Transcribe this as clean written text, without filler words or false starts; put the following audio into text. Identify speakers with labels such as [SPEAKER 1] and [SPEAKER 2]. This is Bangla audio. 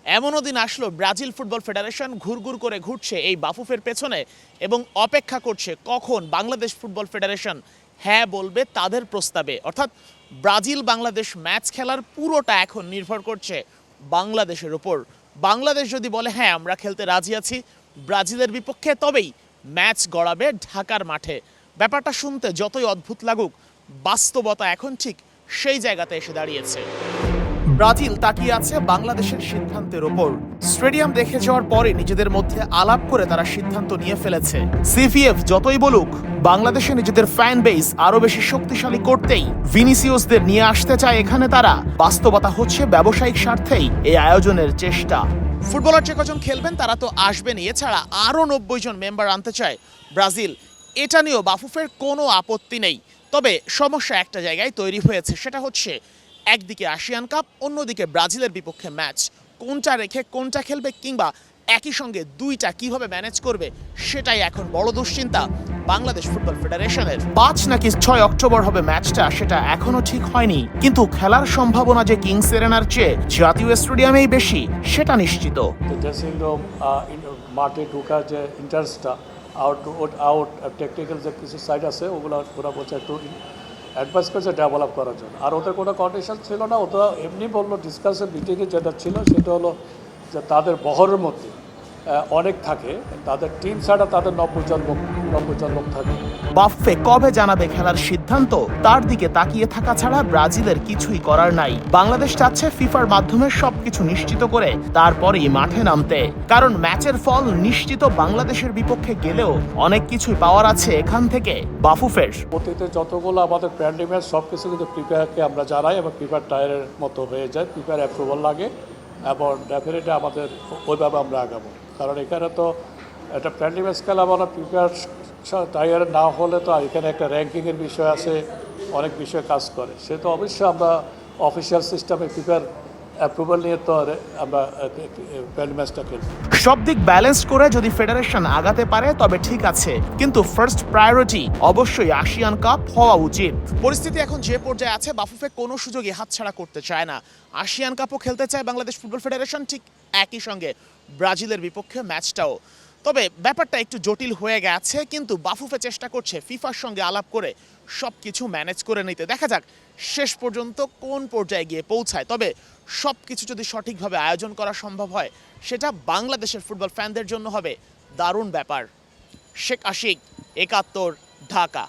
[SPEAKER 1] এমনও দিন আসলো ব্রাজিল ফুটবল ফেডারেশন ঘুরঘুর করে ঘুরছে এই বাফুফের পেছনে এবং অপেক্ষা করছে কখন বাংলাদেশ ফুটবল ফেডারেশন হ্যাঁ বলবে তাদের প্রস্তাবে। অর্থাৎ ব্রাজিল বাংলাদেশ ম্যাচ খেলার পুরোটা এখন নির্ভর করছে বাংলাদেশের উপর। বাংলাদেশ যদি বলে হ্যাঁ আমরা খেলতে রাজি আছি ব্রাজিলের বিপক্ষে, তবেই ম্যাচ গড়াবে ঢাকার মাঠে। ব্যাপারটা শুনতে যতই অদ্ভুত লাগুক, বাস্তবতা এখন ঠিক সেই জায়গাতে এসে দাঁড়িয়েছে। ব্রাজিল তাকিয়ে আছে বাংলাদেশের সিদ্ধান্তের ওপর। স্টেডিয়াম দেখে যাওয়ার পরে নিজেদের মধ্যে আলাপ করে তারা সিদ্ধান্ত নিয়ে ফেলেছে। সিভিএফ যতই বলুক বাংলাদেশে নিজেদের ফ্যান বেস আরো বেশি শক্তিশালী করতেই ভিনিসিয়াসদের নিয়ে আসতে চায় এখানে তারা। বাস্তবতা হচ্ছে ব্যবসায়িক স্বার্থেই এই আয়োজনের চেষ্টা। ফুটবলার যে কজন খেলবেন তারা তো আসবেন, এছাড়া আরও 90 জন মেম্বার আনতে চায় ব্রাজিল। এটা নিয়েও বাফুফের কোনো আপত্তি নেই। তবে সমস্যা একটা জায়গায় তৈরি হয়েছে, সেটা হচ্ছে একদিকে আসিয়ান কাপ, অন্যদিকে ব্রাজিলের বিপক্ষে ম্যাচ। কোনটা রেখে কোনটা খেলবে, কিংবা একই সঙ্গে দুইটা কিভাবে ম্যানেজ করবে, সেটাই এখন বড় দুশ্চিন্তা বাংলাদেশ ফুটবল ফেডারেশনের। 5 নাকি 6 অক্টোবর হবে ম্যাচটা, সেটা এখনো ঠিক হয়নি, কিন্তু খেলার সম্ভাবনা যে কিংস এরেনার চেয়ে জাতীয় স্টেডিয়ামেই বেশি সেটা নিশ্চিত।
[SPEAKER 2] মাঠে ঢোকার যে ইন্টারেস্টটা আউট টেকনিক্যাল যে কিছু সাইড আছে ওগুলো ওরা বলছে একটু অ্যাডভাইস করছে ডেভেলপ করার জন্য। আর ওদের কোনো কন্ডিশন ছিল না, ওটা এমনি বললো ডিসকাশন মিটিংয়ে যেটা ছিল সেটা হলো যে তাদের বহরের মধ্যে অনেক থাকে, তাদের টিম ছাড়া তাদের 90 জন লোক থাকে।
[SPEAKER 1] বাফে কবে জানাবে খেলার সিদ্ধান্ত, তার দিকে তাকিয়ে থাকা ছাড়া ব্রাজিলের কিছুই করার নাই। বাংলাদেশ চাচ্ছে ফিফার মাধ্যমে সবকিছু নিশ্চিত করে তারপরেই মাঠে নামতে, কারণ ম্যাচের ফল নিশ্চিত বাংলাদেশের বিপক্ষে গেলেও অনেক কিছুই পাওয়ার আছে এখান থেকে বাফুফের।
[SPEAKER 2] অতীতে যতগুলো আমাদের ফ্রেন্ডলি ম্যাচ সব কিছু কিন্তু প্রিপেয়ারকে আমরা জানাই এবং প্রিপেয়ার টায়ারের মতো হয়ে যায়, প্রিপেয়ার অ্যাপ্রুভাল লাগে এবং ডেফিনেটলি আমাদের ওইভাবে আমরা আগাবো। কারণ এখানে তো একটা ফ্রেন্ডলি ম্যাচ খেলা মানে প্রিপেয়ার টায়ার না হলে তো এখানে একটা র্যাঙ্কিংয়ের বিষয় আছে, অনেক বিষয় কাজ করে। সে তো অবশ্যই আমরা অফিসিয়াল সিস্টেমে প্রিপেয়ার অ্যাপ্রুভাল নিয়ে তো আমরা ফ্রেন্ডলি ম্যাচটা খেলি।
[SPEAKER 1] সব দিক ব্যালেন্স করে যদি ফেডারেশন আগাতে পারে তবে ঠিক আছে, কিন্তু ফার্স্ট প্রায়োরিটি অবশ্যই আসিয়ান কাপ হওয়া উচিত। পরিস্থিতি এখন যে পর্যায়ে আছে, বাফুফে কোনো সুযোগই হাতছাড়া করতে চায় না। আসিয়ান কাপও খেলতে চায় বাংলাদেশ ফুটবল ফেডারেশন, ঠিক একই সঙ্গে ব্রাজিলের বিপক্ষে ম্যাচটাও। তবে ব্যাপারটা একটু জটিল হয়ে গেছে, কিন্তু বাফুফে চেষ্টা করছে ফিফার সঙ্গে আলাপ করে সব কিছু ম্যানেজ করে নিতে। দেখা যাক শেষ পর্যন্ত কোন পর্যায়ে গিয়ে পৌঁছায়। তবে সব কিছু যদি সঠিকভাবে আয়োজন করা সম্ভব হয়, সেটা বাংলাদেশের ফুটবল ফ্যানদের জন্য হবে দারুণ ব্যাপার। শেখ আশিক, ৭১, ঢাকা।